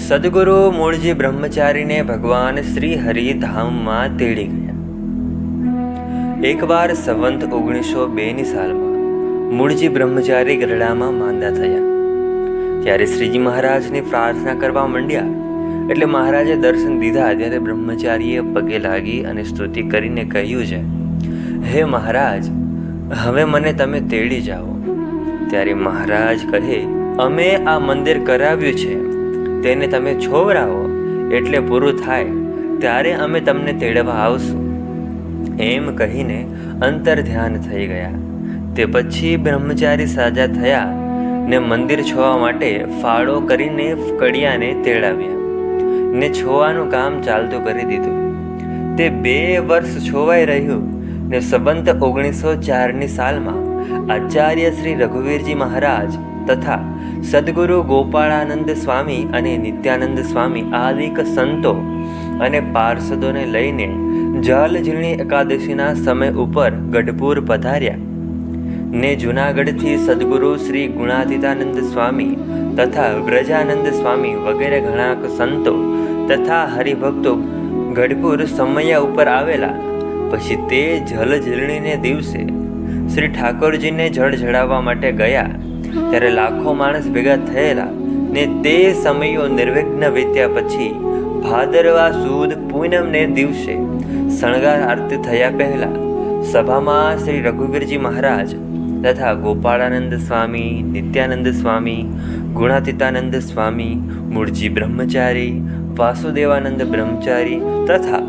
સદગુરુ મૂળજી બ્રહ્મચારીને ભગવાન શ્રી હરિ ધામમાં તેડી ગયા. એકવાર સંવંત 1902ની સાલમાં મૂળજી બ્રહ્મચારી ગરડામાં માંદા થયા. ત્યારે શ્રીજી મહારાજની પ્રાર્થના કરવા માંડ્યા. એટલે મહારાજે દર્શન દીધા. ત્યારે બ્રહ્મચારીએ પગે લાગી અને સ્તુતિ કરીને કહ્યું છે, હે મહારાજ, હવે મને તમે તેડી જાઓ. ત્યારે મહારાજ કહે, અમે આ મંદિર કરાવ્યું છે, તેને તમે છોવરાવો એટલે પૂરું થાય ત્યારે અમે તમને તેડવા આવશું. એમ કહીને અંતર ધ્યાન થઈ ગયા. તે પછી બ્રહ્મચારી સાજા થયા ને મંદિર છોવા માટે ફાળો કરીને કડિયાને તેડાવ્યા ને છોવાનું કામ ચાલતું કરી દીધું. તે 2 વર્ષ છોવાઈ રહ્યું ને સંવંત 1904ની સાલમાં આચાર્ય શ્રી રઘુવીરજી મહારાજ તથા સદગુરુ ગોપાળાનંદ સ્વામી અને નિત્યાનંદ સ્વામી આદિક સંતો અને પાર્ષદોને લઈને જલઝીલણી એકાદશીના સમય ઉપર ગઢપુર પધાર્યા ને જૂનાગઢથી સદગુરુ શ્રી ગુણાતીતાનંદ સ્વામી તથા વ્રજાનંદ સ્વામી વગેરે ઘણા સંતો તથા હરિભક્તો ગઢપુર સમયા ઉપર આવેલા. પછી તે જલઝીલણીને દિવસે શ્રી ઠાકોરજીને જળ ચડાવવા માટે ગયા. ત્યારે લાખો માણસ ભેગા થયેલા ને તે સમયો નિર્વિઘ્ન વીત્યા. પછી ભાદરવા સુદ પૂનમને દિવસે શણગાર આરતી થયા પહેલા સભામાં શ્રી રઘુવીરજી મહારાજ તથા ગોપાળાનંદ સ્વામી, નિત્યાનંદ સ્વામી, ગુણાતીતાનંદ સ્વામી, મૂળજી બ્રહ્મચારી, વાસુદેવાનંદ બ્રહ્મચારી તથા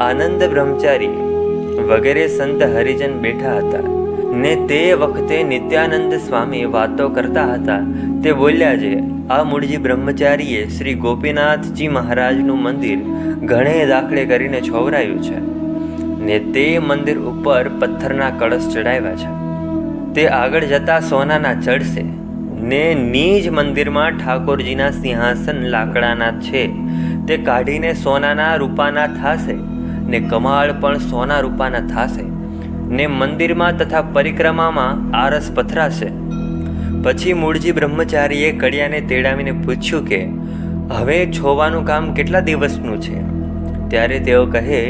આનંદ બ્રહ્મચારી વગેરે સંત હરિજન બેઠા હતા. ને તે વખતે નિત્યાનંદ સ્વામી વાતો કરતા હતા. તે બોલ્યા છે, આ મૂળજી બ્રહ્મચારીએ શ્રી ગોપીનાથજી મહારાજનું મંદિર ઘણે દાખલે કરીને છોવરાયું છે ને તે મંદિર ઉપર પથ્થરના કળશ ચડાવ્યા છે. તે આગળ જતા સોનાના ચડશે ને નિજ મંદિરમાં ઠાકોરજીના સિંહાસન લાકડાના છે, તે કાઢીને સોનાના રૂપાના થાશે ને કમાળ પણ સોના રૂપાના થાશે ને મંદિરમાં તથા પરિક્રમામાં આરસ પથરાશે. પછી મૂળજી બ્રહ્મચારીએ કડિયાને તેડાવીને પૂછ્યું કે હવે છોવાનું કામ કેટલા દિવસનું છે? ત્યારે તેઓ કહે,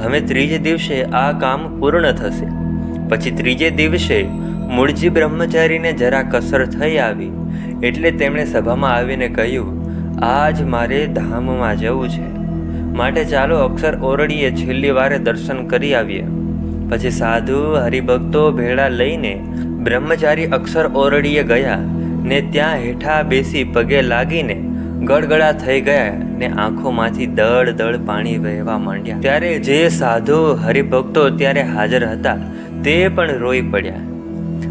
હવે 3જે દિવસે આ કામ પૂર્ણ થશે. પછી 3જે દિવસે મૂળજી બ્રહ્મચારીને જરા કસર થઈ આવી એટલે તેમણે સભામાં આવીને કહ્યું, આજ મારે ધામમાં જવું છે, માટે ચાલો અક્ષર ઓરડીએ છેલ્લી વારે દર્શન કરી આવીએ. પછી સાધુ હરિભક્તો ભેળા લઈને બ્રહ્મચારી અક્ષર ઓરડીએ ગયા ને ત્યાં હેઠા બેસી પગે લાગીને ગળગળા થઈ ગયા ને આંખોમાંથી દળ દળ પાણી વહેવા માંડ્યા. ત્યારે જે સાધુ હરિભક્તો ત્યારે હાજર હતા તે પણ રોઈ પડ્યા.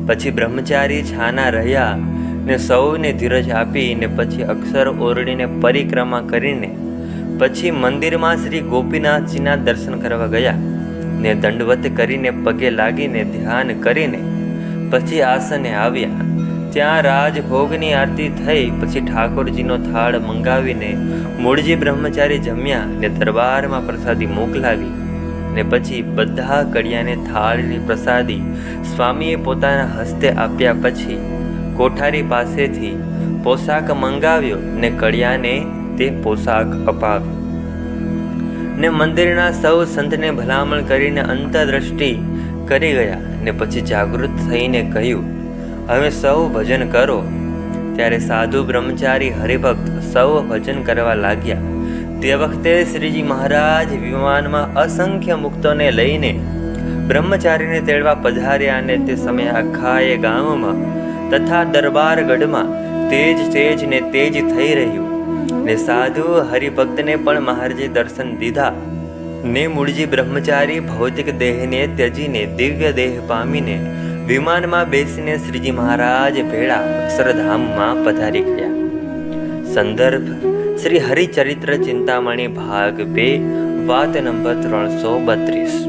પછી બ્રહ્મચારી છાના રહ્યા ને સૌને ધીરજ આપી ને પછી અક્ષર ઓરડીને પરિક્રમા કરીને પછી મંદિરમાં શ્રી ગોપીનાથજીના દર્શન કરવા ગયા ને દંડવત કરીને પગે લાગીને ધ્યાન કરીને પછી આસને આવ્યા. ત્યાં રાજભોગની આરતી થઈ. પછી ઠાકોરજીનો થાળ મંગાવીને મૂળજી બ્રહ્મચારી જમ્યા ને દરબારમાં પ્રસાદી મોકલાવી ને પછી બધા કડિયાને થાળની પ્રસાદી સ્વામીએ પોતાના હસ્તે આપ્યા. પછી કોઠારી પાસેથી પોશાક મંગાવ્યો ને કડિયાને તે પોશાક અપાવ્યો ને મંદિરના સૌ સંતને ભલામણ કરીને અંતરદ્રષ્ટિ કરી ગયા ને પછી જાગૃત થઈને કહ્યું, હવે સૌ ભજન કરો. ત્યારે સાધુ બ્રહ્મચારી હરિભક્ત સૌ ભજન કરવા લાગ્યા. તે વખતે શ્રીજી મહારાજ વિમાનમાં અસંખ્ય મુક્તોને લઈને બ્રહ્મચારીને તેડવા પધાર્યા અને તે સમયે આખા એ ગામમાં તથા દરબારગઢમાં તેજ ને તેજ થઈ રહ્યું ને સાધુ હરિભક્તને પણ મહારાજે દર્શન દીધા ને મૂળજી બ્રહ્મચારી ભૌતિક દેહને ત્યજીને દિવ્ય દેહ પામીને વિમાનમાં બેસીને શ્રીજી મહારાજ ભેળા અક્ષરધામમાં પધારી ગયા. સંદર્ભ શ્રી હરિચરિત્ર ચિંતામણી ભાગ 2 વાત નંબર 332.